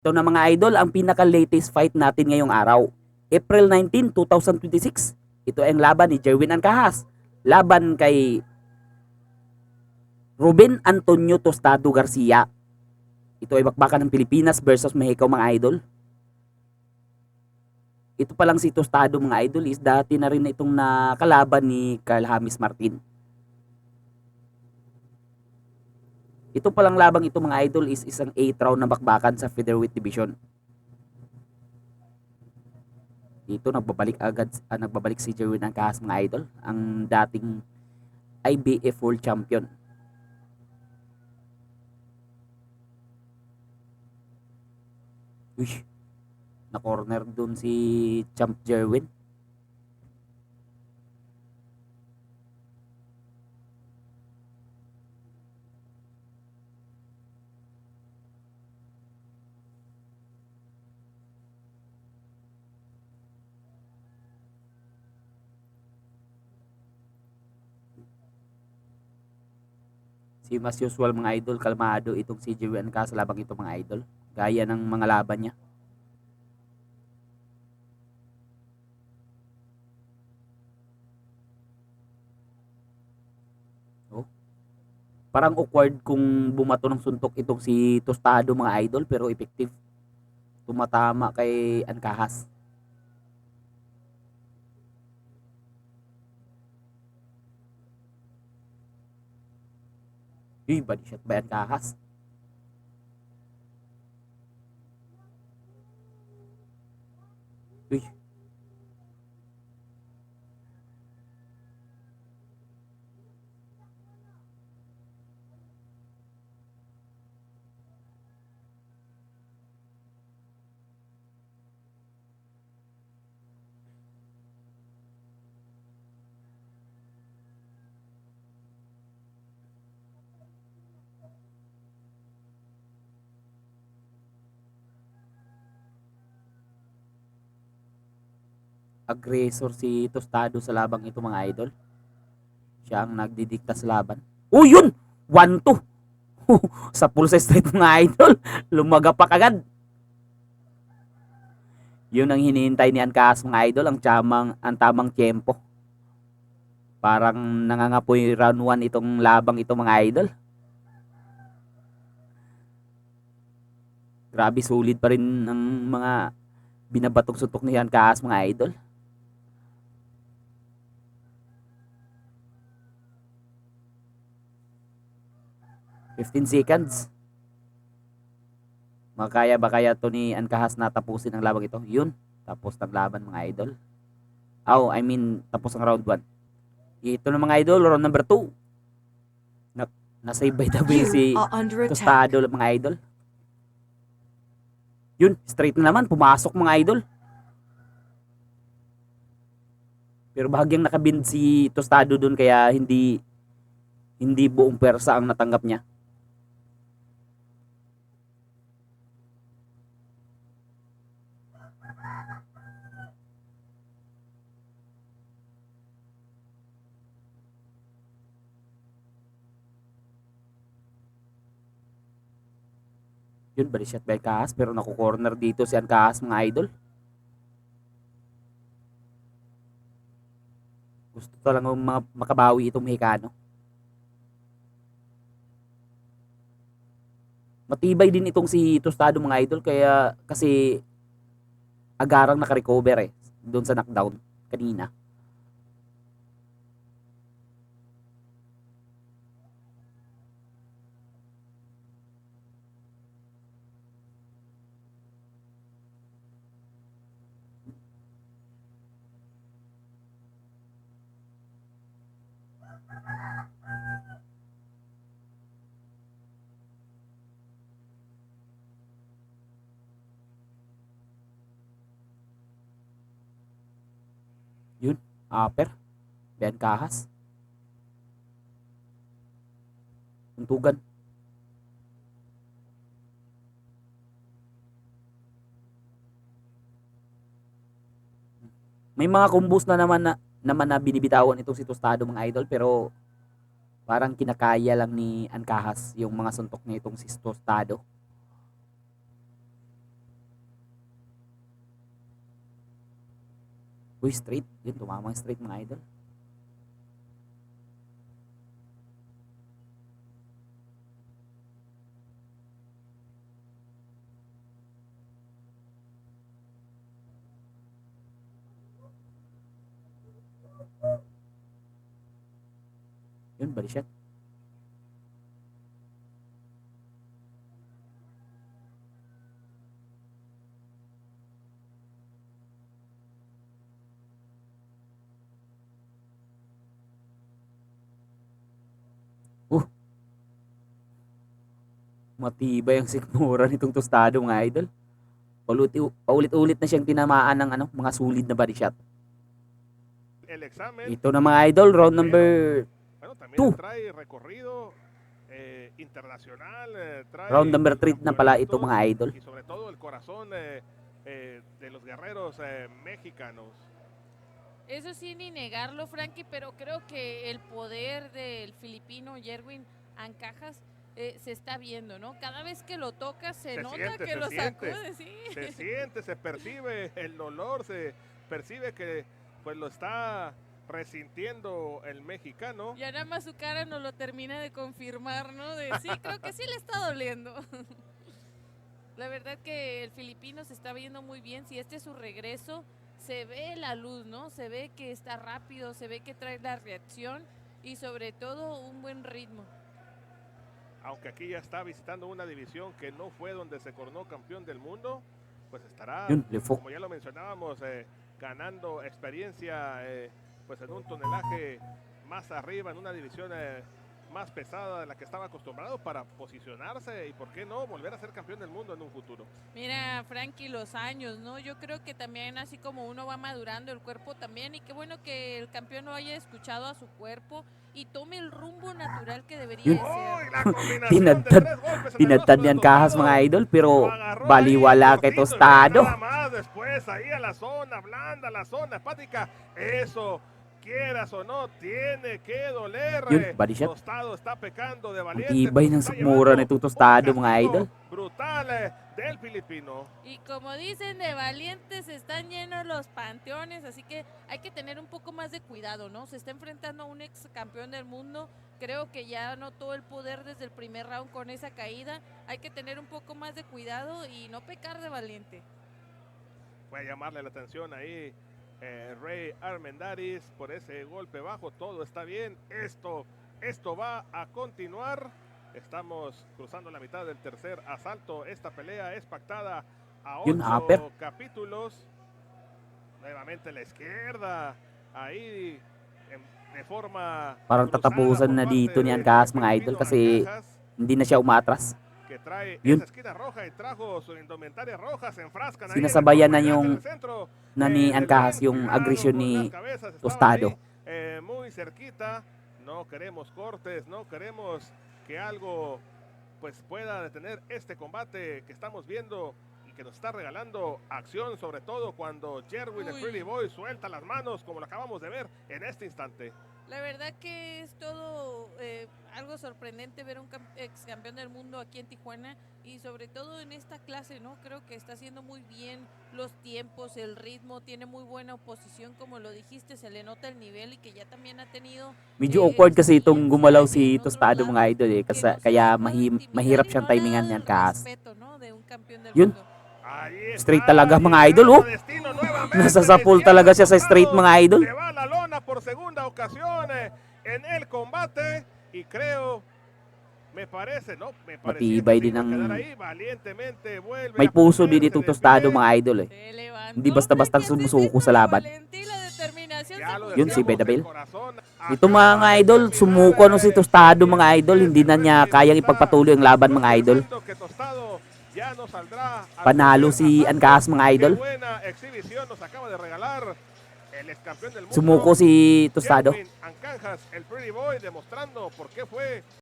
Ito na mga idol, ang pinaka-latest fight natin ngayong araw. April 19, 2026. Ito ay ang laban ni Jerwin Ancahas. Laban kay Ruben Antonio Tostado Garcia. Ito ay bakbakan ng Pilipinas versus Mexico mga idol. Ito pa lang si Tostado mga idol is dati na rin itong nakalaban ni Carl James Martin. Ito palang labang ito mga idol is isang 8th round na bakbakan sa featherweight division. Dito nagbabalik si Jerwin Ancahas mga idol, ang dating IBF World Champion. Uy, na corner dun si Champ Jerwin. Si mas usual mga idol, kalmado itong si Jerwin Ancahas labang ito mga idol. Gaya ng mga laban niya. Oh, parang awkward kung bumato ng suntok itong si Tostado mga idol pero effective. Tumatama kay Ancahas. Uy, body shot ba Ancahas? Uy, aggressor si Tostado sa labang ito mga idol. Siya ang nagdidikta sa laban. Oh, yun! 1-2. Sa pulsa straight mga idol. Lumaga pa kagad. Yun ang hinihintay ni Ancahas mga idol. Ang tamang tempo. Parang nangangapoy round 1 itong labang ito mga idol. Grabe, sulit pa rin ang mga binabatong suntok ni Ancahas mga idol. 15 seconds. Makaya ba kaya to ni Ancahas na tapusin ang labang ito? Yun. Tapos ng laban mga idol. Oh, I mean, tapos ang round 1. Ito na mga idol, round number 2. Na, Nasave by the way si Tostado mga idol. Yun, straight na naman, pumasok mga idol. Pero bahagyang nakabind si Tostado dun kaya hindi buong pwersa ang natanggap niya. Yun, body shot by Ancahas pero naku-corner dito si Ancahas mga idol. Gusto talagang makabawi itong Mexicano. Matibay din itong si Tostado mga idol kaya kasi agarang naka-recover doon sa knockdown kanina. Yun, upper, Ben Kahas, tuntugan. May mga combos na naman na binibitawan itong si Tostado mga idol pero parang kinakaya lang ni Ancahas yung mga suntok nitong si Tostado. Uy, straight. Yun, tumama yung straight mga idol. Yun, body shot. Matibay ang sikmura nitong tostado mga idol. Paulit-ulit na siyang tinamaan ng mga solid na body shot. El examen, Ito na mga idol, round number bueno, también 2. trae recorrido internacional, trae Round number 3 na pala ito campeonatos mga idol. y sobre todo el corazón de los guerreros mexicanos. Eso sí, ni negarlo, Frankie, pero creo que el poder del filipino Yerwin Ancajas se está viendo, ¿no? Cada vez que lo toca se nota siente, que se lo siente. sacude, sí. Se siente, se percibe el olor, se percibe que pues lo está resintiendo el mexicano. Ya nada más su cara nos lo termina de confirmar, ¿no? De sí, creo que sí le está doliendo. La verdad que el filipino se está viendo muy bien. Si este es su regreso, se ve la luz, ¿no? Se ve que está rápido, se ve que trae la reacción y sobre todo un buen ritmo. Aunque aquí ya está visitando una división que no fue donde se coronó campeón del mundo, pues estará, como ya lo mencionábamos, ganando experiencia pues en un tonelaje más arriba, en una división más pesada de la que estaba acostumbrado para posicionarse y por qué no volver a ser campeón del mundo en un futuro. Mira, Frankie, los años, ¿no? Yo creo que también así como uno va madurando, el cuerpo también, y qué bueno que el campeón no haya escuchado a su cuerpo y tome el rumbo natural que debería ser. Tinatad ni Ancajas mga idol, pero baliwala kay tostado. Nada más después ahí a la zona blanda, la zona hepática, eso quieras o no, tiene que doler. Yun, body shot. Tostado está pecando de valiente. Ang tibay ng sikmura nito tostado mga idol. Brutal del filipino. Y como dicen, de valientes están llenos los panteones, así que hay que tener un poco más de cuidado, ¿no? Se está enfrentando a un ex campeón del mundo, creo que ya notó el poder desde el primer round con esa caída, hay que tener un poco más de cuidado y no pecar de valiente. Voy a llamarle la atención ahí Rey Armendáriz por ese golpe bajo, todo está bien, esto va a continuar. Estamos cruzando la mitad del tercer asalto. Esta pelea es pactada a 8 capítulos. Nuevamente la izquierda. Ahí de forma parang tatapusan na dito ni Ancajas mga idol kasi hindi na siya umatras. Que trae Yun. esa esquina roja y trajo su indumentaria roja, se enfrascan sinasabayan na yung na ni Ancajas yung agresyon ni Tostado. Muy cerquita. No queremos cortes, no queremos que algo pues pueda detener este combate que estamos viendo y que nos está regalando acción, sobre todo cuando Yerwin, el Pretty Boy, suelta las manos como lo acabamos de ver en este instante. La verdad que es todo algo sorprendente ver un ex campeón del mundo aquí en Tijuana y sobre todo en esta clase, ¿no? Creo que está haciendo muy bien los tiempos, el ritmo, tiene muy buena oposición, como lo dijiste, se le nota el nivel y que ya también ha tenido... Medyo awkward kasi itong gumalaw si Tostado mga idol eh, kasi, kaya mahirap siyang timingan ni Ancajas. Yun, straight talaga mga idol oh. Nasasapul talaga siya sa straight mga idol. Se va a la lona por segunda ocasión en el combate y creo, me parece, no, me parece matibay din ang may may puso din itong Tostado mga idol eh. Hindi basta-basta sumusuko sa laban. Yun si Bedabel. Ito mga idol, sumuko si Tostado mga idol, hindi na niya kayang ipagpatuloy ang laban mga idol. Panalo si Ancajas mga idol. Sumuko si Tostado. Ancajas, el Pretty Boy, demostrando por qué fue